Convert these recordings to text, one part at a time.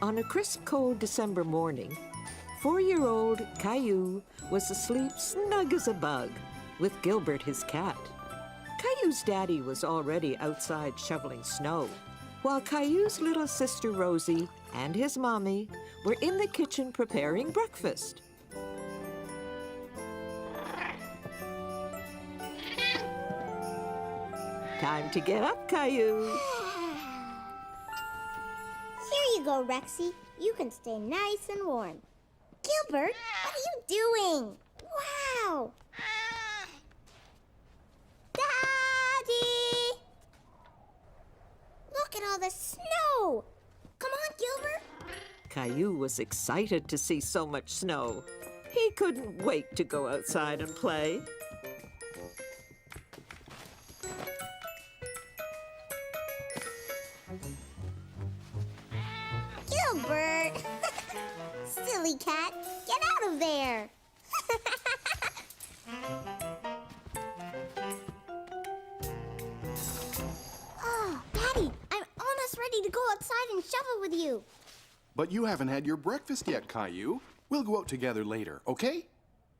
On a crisp, cold December morning, 4-year-old Caillou was asleep snug as a bug with Gilbert, his cat. Caillou's daddy was already outside shoveling snow, while Caillou's little sister Rosie and his mommy were in the kitchen preparing breakfast. Time to get up, Caillou. Here you go, Rexy. You can stay nice and warm. Gilbert, what are you doing? Wow! Daddy! Look at all the snow! Come on, Gilbert! Caillou was excited to see so much snow. He couldn't wait to go outside and play. Gilbert! Silly cat, get out of there! Oh, Daddy, I'm almost ready to go outside and shovel with you. But you haven't had your breakfast yet, Caillou. We'll go out together later, okay?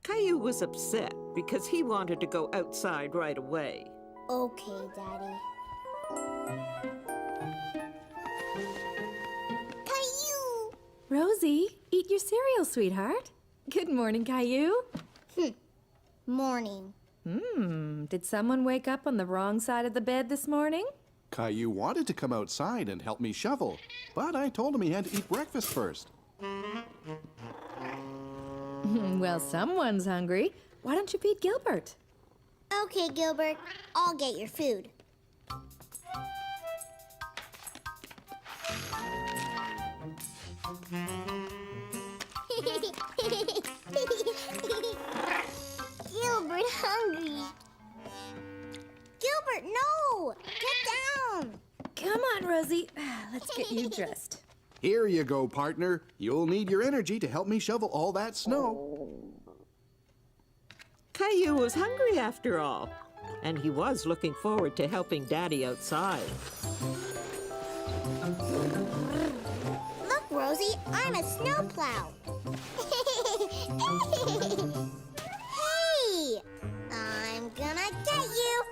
Caillou was upset because he wanted to go outside right away. Okay, Daddy. Caillou! Rosie, eat your cereal, sweetheart. Good morning, Caillou. Morning. Did someone wake up on the wrong side of the bed this morning? Caillou wanted to come outside and help me shovel, but I told him he had to eat breakfast first. Well, someone's hungry. Why don't you feed Gilbert? Okay, Gilbert, I'll get your food. Gilbert hungry. Gilbert, no! Get down! Come on, Rosie. Let's get you dressed. Here you go, partner. You'll need your energy to help me shovel all that snow. Caillou was hungry after all, and he was looking forward to helping Daddy outside. Look, Rosie, I'm a snowplow. Hey! I'm gonna get you!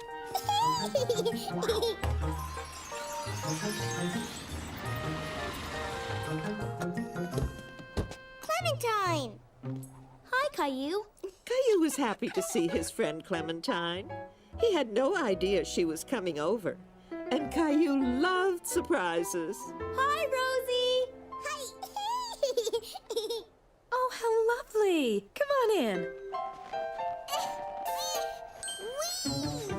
Clementine! Hi, Caillou. Caillou was happy to see his friend Clementine. He had no idea she was coming over, and Caillou loved surprises. Hi, Rosie. Hi! Oh, how lovely. Come on in. Whee!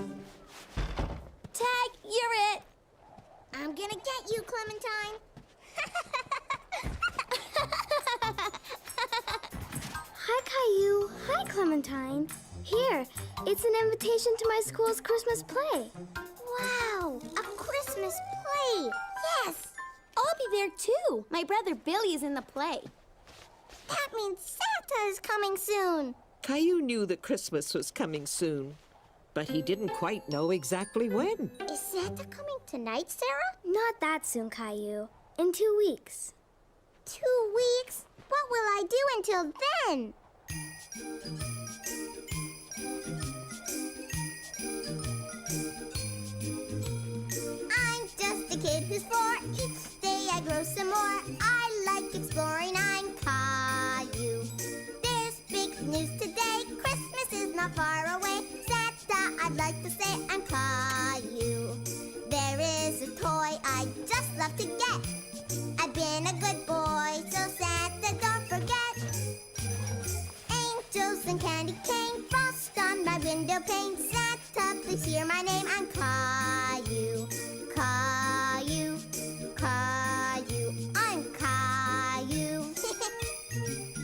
Tag, you're it. I'm gonna get you, Clementine. Hi, Caillou. Hi, Clementine. Here, it's an invitation to my school's Christmas play. Wow, a Christmas play. Yes. I'll be there too. My brother Billy is in the play. That means Santa is coming soon. Caillou knew that Christmas was coming soon, but he didn't quite know exactly when. Is Santa coming tonight, Sarah? Not that soon, Caillou. In 2 weeks. 2 weeks? What will I do until then? I'm just a kid who's 4. Each day I grow some more. I like exploring. I'm Caillou. There's big news today. Christmas is not far away. Santa, I'd like to say I'm Caillou. There is a toy I just love to get. I've been a good boy, so Santa, don't forget. Angels and candy cane, frost on my window pane. Santa, please hear my name. I'm Caillou. Caillou, Caillou, I'm Caillou.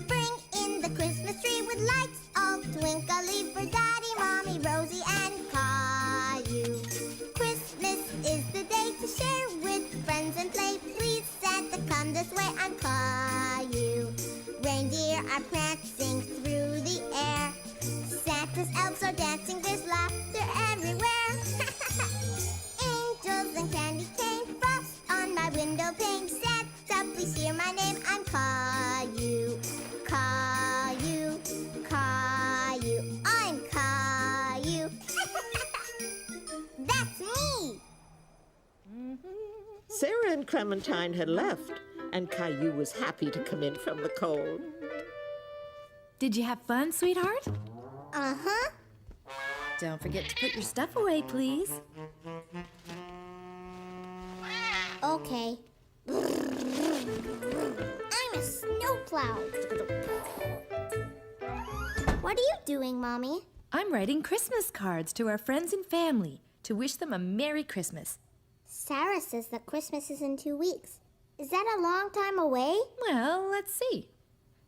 Bring in the Christmas tree with lights all twinkly for Daddy, Mommy, Rosie, and Caillou. Christmas is the day to share with friends and play. Please, Santa, come this way. I'm Caillou. Reindeer are prancing through the air. Santa's elves are dancing. There's laughter everywhere. Angels and candy cane, frost on my window pane. Santa, please hear my name. I'm Caillou. Caillou, Caillou. I'm Caillou. That's me. Sarah and Clementine had left, and Caillou was happy to come in from the cold. Did you have fun, sweetheart? Uh-huh. Don't forget to put your stuff away, please. Okay. I'm a snowplow. What are you doing, Mommy? I'm writing Christmas cards to our friends and family to wish them a Merry Christmas. Sarah says that Christmas is in 2 weeks. Is that a long time away? Well, let's see.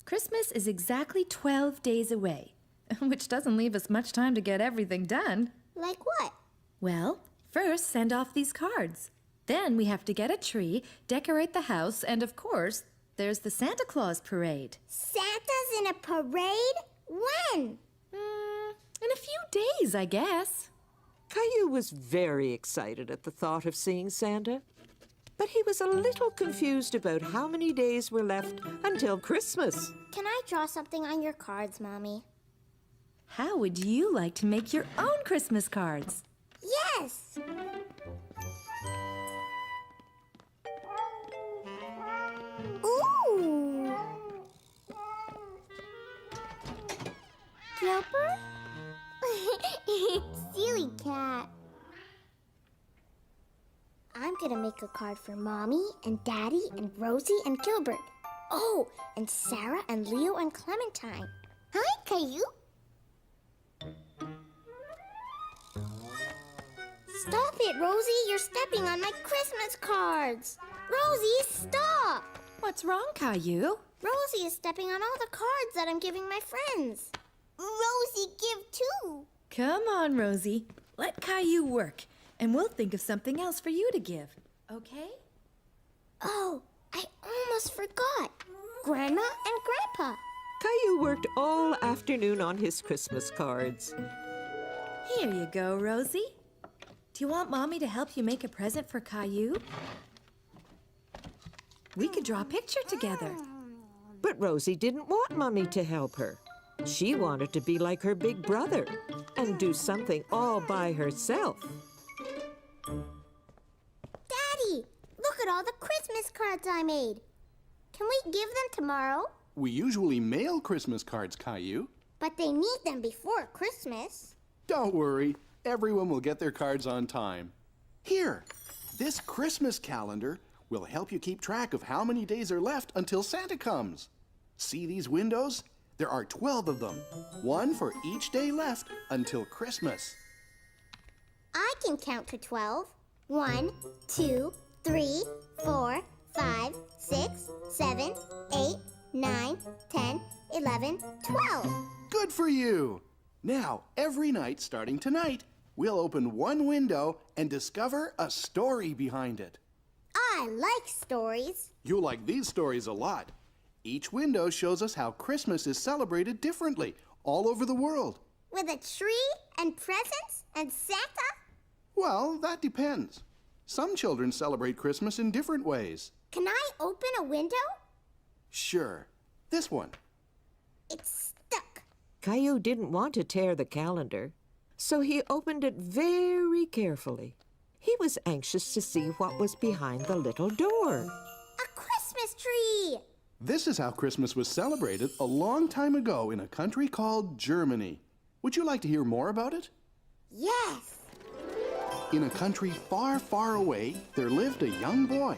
Christmas is exactly 12 days away, which doesn't leave us much time to get everything done. Like what? Well, first send off these cards. Then we have to get a tree, decorate the house, and of course, there's the Santa Claus parade. Santa's in a parade? When? In a few days, I guess. Caillou was very excited at the thought of seeing Santa, but he was a little confused about how many days were left until Christmas. Can I draw something on your cards, Mommy? How would you like to make your own Christmas cards? Yes! Ooh! Gilbert? Silly cat. I'm gonna make a card for Mommy and Daddy and Rosie and Gilbert. Oh, and Sarah and Leo and Clementine. Hi, Caillou. Stop it, Rosie. You're stepping on my Christmas cards. Rosie, stop. What's wrong, Caillou? Rosie is stepping on all the cards that I'm giving my friends. Rosie, give too. Come on, Rosie. Let Caillou work, and we'll think of something else for you to give. Okay? Oh, I almost forgot. Grandma and Grandpa. Caillou worked all afternoon on his Christmas cards. Here you go, Rosie. Do you want Mommy to help you make a present for Caillou? We could draw a picture together. But Rosie didn't want Mummy to help her. She wanted to be like her big brother and do something all by herself. Daddy, look at all the Christmas cards I made. Can we give them tomorrow? We usually mail Christmas cards, Caillou. But they need them before Christmas. Don't worry. Everyone will get their cards on time. Here, this Christmas calendar will help you keep track of how many days are left until Santa comes. See these windows? There are 12 of them, one for each day left until Christmas. I can count to 12. 1, 2, 3, 4, 5, 6, 7, 8, 9, 10, 11, 12. Good for you! Now, every night starting tonight, we'll open one window and discover a story behind it. I like stories. You'll like these stories a lot. Each window shows us how Christmas is celebrated differently all over the world. With a tree and presents and Santa? Well, that depends. Some children celebrate Christmas in different ways. Can I open a window? Sure. This one. It's stuck. Caillou didn't want to tear the calendar, so he opened it very carefully. He was anxious to see what was behind the little door. A Christmas tree! This is how Christmas was celebrated a long time ago in a country called Germany. Would you like to hear more about it? Yes. In a country far, far away, there lived a young boy,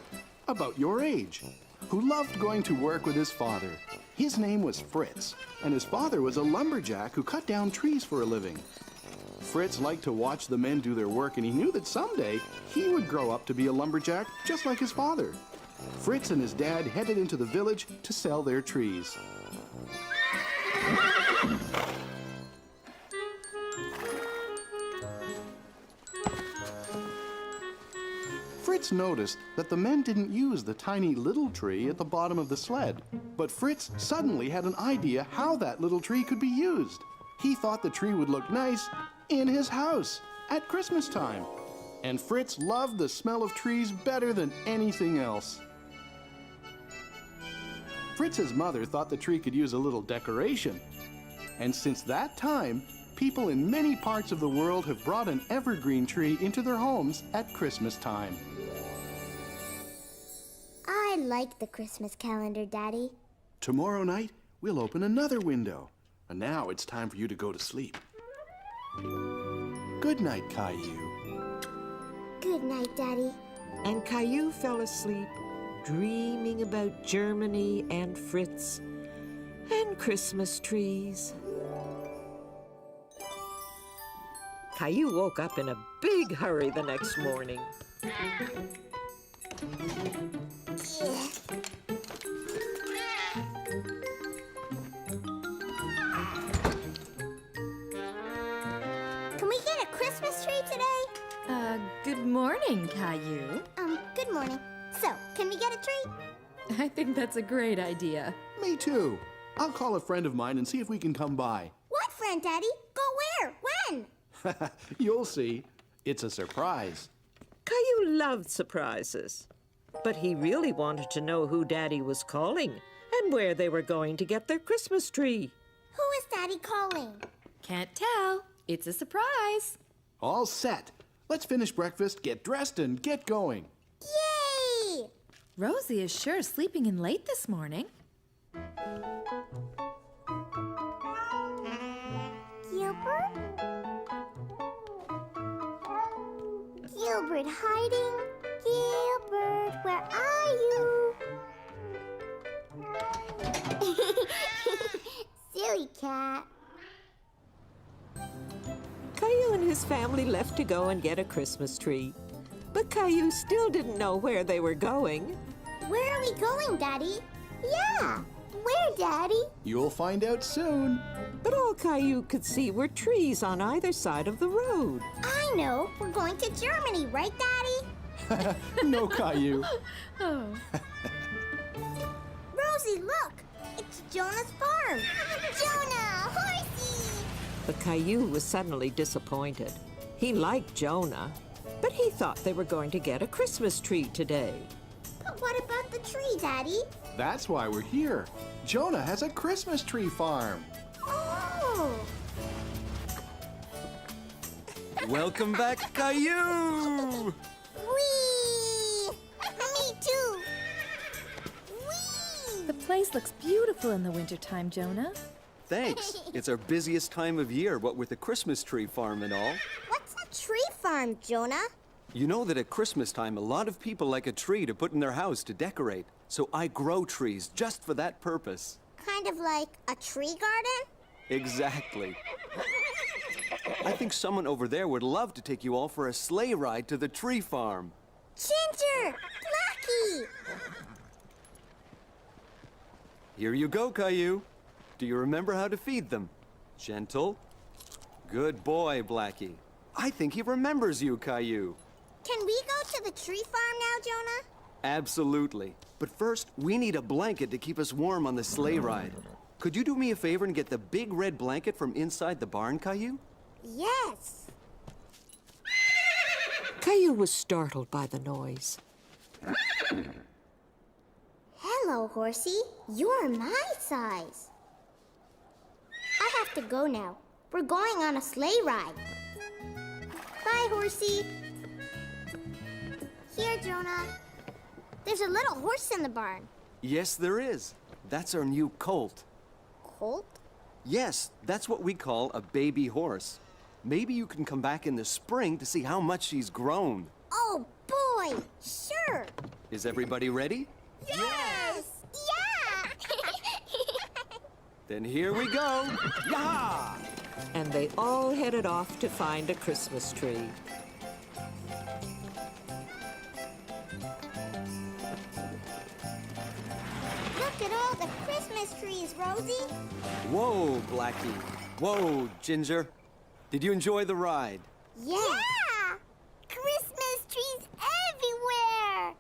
about your age, who loved going to work with his father. His name was Fritz, and his father was a lumberjack who cut down trees for a living. Fritz liked to watch the men do their work, and he knew that someday he would grow up to be a lumberjack just like his father. Fritz and his dad headed into the village to sell their trees. Fritz noticed that the men didn't use the tiny little tree at the bottom of the sled. But Fritz suddenly had an idea how that little tree could be used. He thought the tree would look nice in his house at Christmas time. And Fritz loved the smell of trees better than anything else. Fritz's mother thought the tree could use a little decoration. And since that time, people in many parts of the world have brought an evergreen tree into their homes at Christmas time. I like the Christmas calendar, Daddy. Tomorrow night, we'll open another window. And now it's time for you to go to sleep. Good night, Caillou. Good night, Daddy. And Caillou fell asleep, dreaming about Germany and Fritz and Christmas trees. Caillou woke up in a big hurry the next morning. Can we get a Christmas tree today? Good morning, Caillou. Good morning. So, can we get a tree? I think that's a great idea. Me too. I'll call a friend of mine and see if we can come by. What friend, Daddy? Go where? When? You'll see. It's a surprise. Caillou loved surprises, but he really wanted to know who Daddy was calling and where they were going to get their Christmas tree. Who is Daddy calling? Can't tell. It's a surprise. All set. Let's finish breakfast, get dressed, and get going. Yay! Rosie is sure sleeping in late this morning. Gilbert? Gilbert hiding? Gilbert, where are you? Silly cat. Caillou and his family left to go and get a Christmas tree. But Caillou still didn't know where they were going. Where are we going, Daddy? Yeah, where, Daddy? You'll find out soon. But all Caillou could see were trees on either side of the road. I know. We're going to Germany, right, Daddy? No, Caillou. Oh. Rosie, look! It's Jonah's farm! Jonah! Horsey! But Caillou was suddenly disappointed. He liked Jonah, but he thought they were going to get a Christmas tree today. But what about the tree, Daddy? That's why we're here. Jonah has a Christmas tree farm. Oh! Welcome back, Caillou! Whee! Me too! Whee! The place looks beautiful in the wintertime, Jonah. Thanks. It's our busiest time of year, what with the Christmas tree farm and all. What's a tree farm, Jonah? You know that at Christmas time, a lot of people like a tree to put in their house to decorate. So I grow trees just for that purpose. Kind of like a tree garden? Exactly. I think someone over there would love to take you all for a sleigh ride to the tree farm. Ginger! Blackie! Here you go, Caillou. Do you remember how to feed them? Gentle. Good boy, Blackie. I think he remembers you, Caillou. Can we go to the tree farm now, Jonah? Absolutely. But first, we need a blanket to keep us warm on the sleigh ride. Could you do me a favor and get the big red blanket from inside the barn, Caillou? Yes. Caillou was startled by the noise. Hello, Horsey. You're my size. I have to go now. We're going on a sleigh ride. Bye, Horsey. Here, Jonah. There's a little horse in the barn. Yes, there is. That's our new colt. Colt? Yes, that's what we call a baby horse. Maybe you can come back in the spring to see how much she's grown. Oh, boy. Sure. Is everybody ready? Yes! Yeah! Then here we go. Yah! And they all headed off to find a Christmas tree. Look at all the Christmas trees, Rosie. Whoa, Blackie. Whoa, Ginger. Did you enjoy the ride? Yeah! Christmas trees everywhere!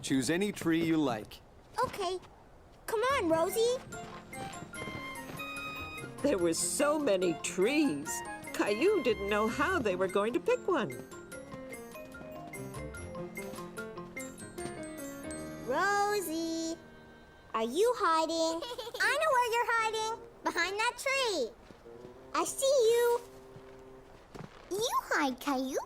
Choose any tree you like. Okay. Come on, Rosie. There were so many trees. Caillou didn't know how they were going to pick one. are you hiding? I know where you're hiding. Behind that tree. I see you. You hide, Caillou.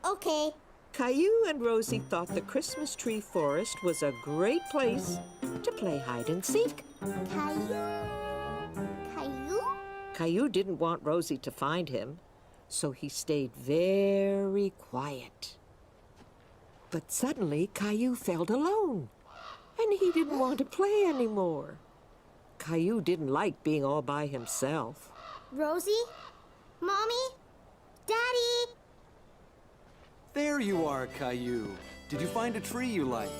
Okay. Caillou and Rosie thought the Christmas tree forest was a great place to play hide and seek. Caillou? Caillou? Caillou didn't want Rosie to find him, so he stayed very quiet. But suddenly, Caillou felt alone, and he didn't want to play anymore. Caillou didn't like being all by himself. Rosie? Mommy? Daddy? There you are, Caillou. Did you find a tree you like?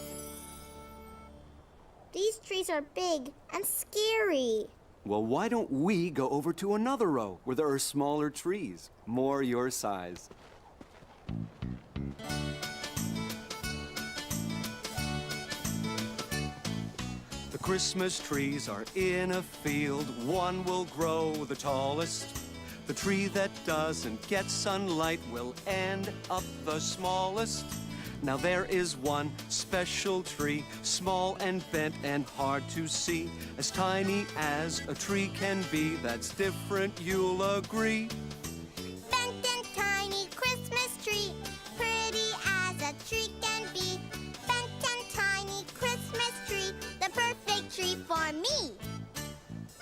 These trees are big and scary. Well, why don't we go over to another row where there are smaller trees, more your size? The Christmas trees are in a field. One will grow the tallest. The tree that doesn't get sunlight will end up the smallest. Now there is one special tree, small and bent and hard to see, as tiny as a tree can be. That's different, you'll agree. Bent and tiny Christmas tree, pretty as a tree can be. Bent and tiny Christmas tree, the perfect tree for me.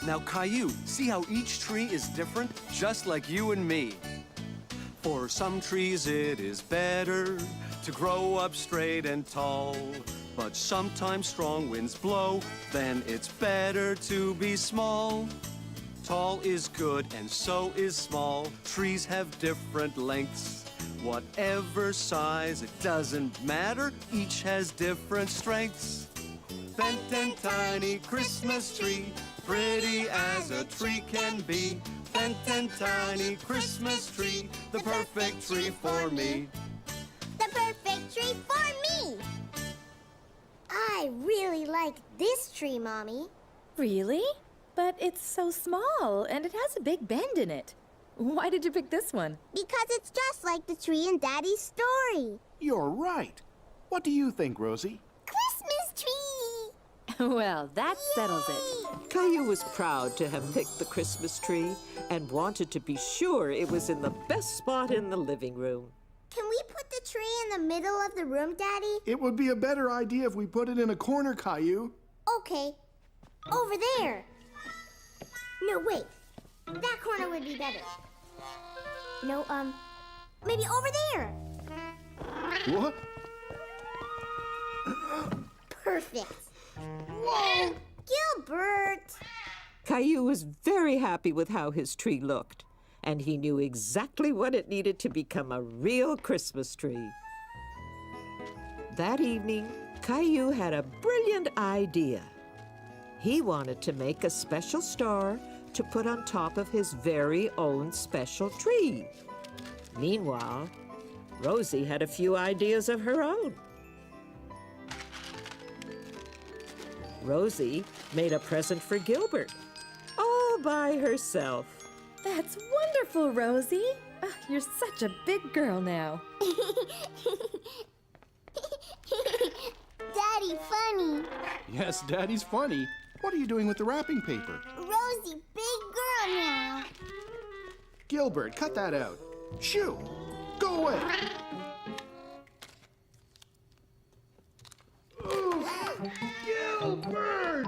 Now, Caillou, see how each tree is different, just like you and me. For some trees it is better to grow up straight and tall, but sometimes strong winds blow, then it's better to be small. Tall is good and so is small. Trees have different lengths. Whatever size, it doesn't matter, each has different strengths. Bent and tiny Christmas tree, pretty as a tree can be. Bent and tiny Christmas tree, the perfect tree for me. The perfect tree for me. I really like this tree, Mommy. Really? But it's so small, and it has a big bend in it. Why did you pick this one? Because it's just like the tree in Daddy's story. You're right. What do you think, Rosie? Christmas tree! Well, that settles it. Caillou was proud to have picked the Christmas tree and wanted to be sure it was in the best spot in the living room. Can we put the tree in the middle of the room, Daddy? It would be a better idea if we put it in a corner, Caillou. Okay. Over there. No, wait. That corner would be better. No, maybe over there. What? Perfect. Whoa! Gilbert! Caillou was very happy with how his tree looked, and he knew exactly what it needed to become a real Christmas tree. That evening, Caillou had a brilliant idea. He wanted to make a special star to put on top of his very own special tree. Meanwhile, Rosie had a few ideas of her own. Rosie made a present for Gilbert, all by herself. That's wonderful, Rosie. You're such a big girl now. Daddy, funny. Yes, Daddy's funny. What are you doing with the wrapping paper? Rosie, big girl now. Gilbert, cut that out. Shoo! Go away! Ooh, Gilbert!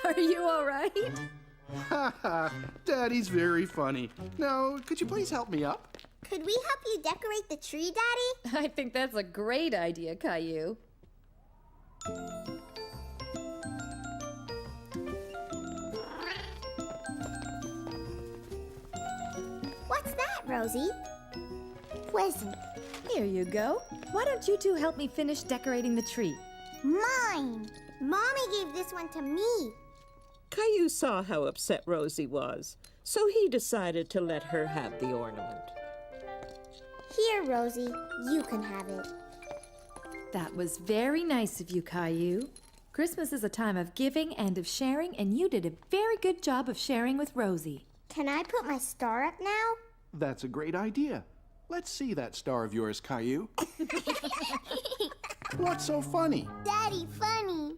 Are you all right? Ha ha! Daddy's very funny. Now, could you please help me up? Could we help you decorate the tree, Daddy? I think that's a great idea, Caillou. What's that, Rosie? Present. Here you go. Why don't you two help me finish decorating the tree? Mine. Mommy gave this one to me. Caillou saw how upset Rosie was, so he decided to let her have the ornament. Here, Rosie. You can have it. That was very nice of you, Caillou. Christmas is a time of giving and of sharing, and you did a very good job of sharing with Rosie. Can I put my star up now? That's a great idea. Let's see that star of yours, Caillou. What's so funny? Daddy, funny.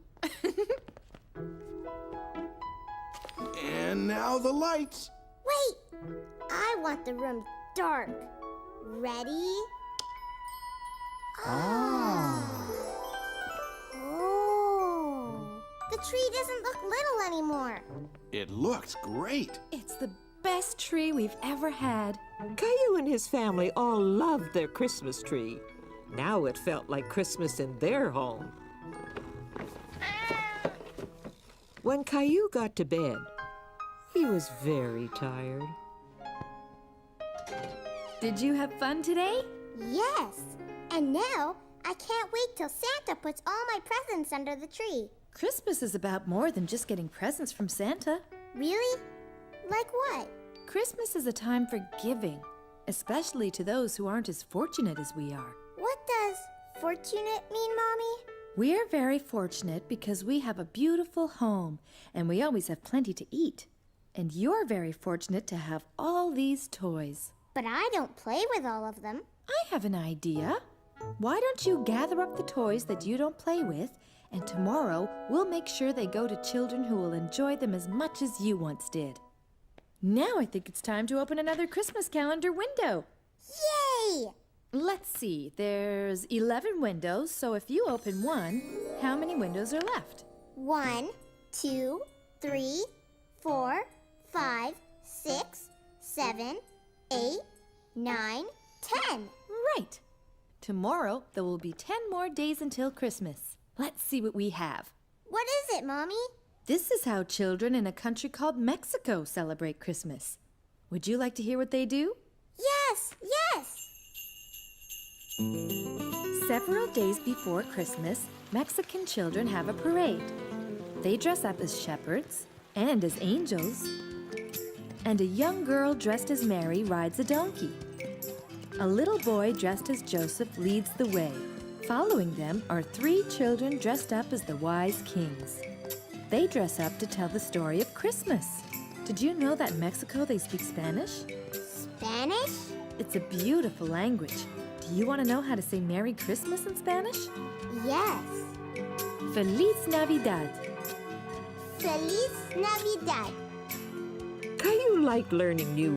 And now the lights. Wait, I want the room dark. Ready? Oh. The tree doesn't look little anymore. It looks great. It's the best tree we've ever had. Caillou and his family all loved their Christmas tree. Now it felt like Christmas in their home. When Caillou got to bed, he was very tired. Did you have fun today? Yes. And now I can't wait till Santa puts all my presents under the tree. Christmas is about more than just getting presents from Santa. Really? Like what? Christmas is a time for giving, especially to those who aren't as fortunate as we are. What does fortunate mean, Mommy? We're very fortunate because we have a beautiful home and we always have plenty to eat. And you're very fortunate to have all these toys. But I don't play with all of them. I have an idea. Why don't you gather up the toys that you don't play with, and tomorrow we'll make sure they go to children who will enjoy them as much as you once did. Now I think it's time to open another Christmas calendar window. Yay! Let's see, there's 11 windows, so if you open one, how many windows are left? 1, 2, 3, 4, 5, 6, 7, 8, 9, 10. Right. Tomorrow, there will be 10 more days until Christmas. Let's see what we have. What is it, Mommy? This is how children in a country called Mexico celebrate Christmas. Would you like to hear what they do? Yes, yes! Several days before Christmas, Mexican children have a parade. They dress up as shepherds and as angels. And a young girl dressed as Mary rides a donkey. A little boy dressed as Joseph leads the way. Following them are 3 children dressed up as the wise kings. They dress up to tell the story of Christmas. Did you know that in Mexico they speak Spanish? Spanish? It's a beautiful language. Do you want to know how to say Merry Christmas in Spanish? Yes. Feliz Navidad. Feliz Navidad. Caillou liked learning new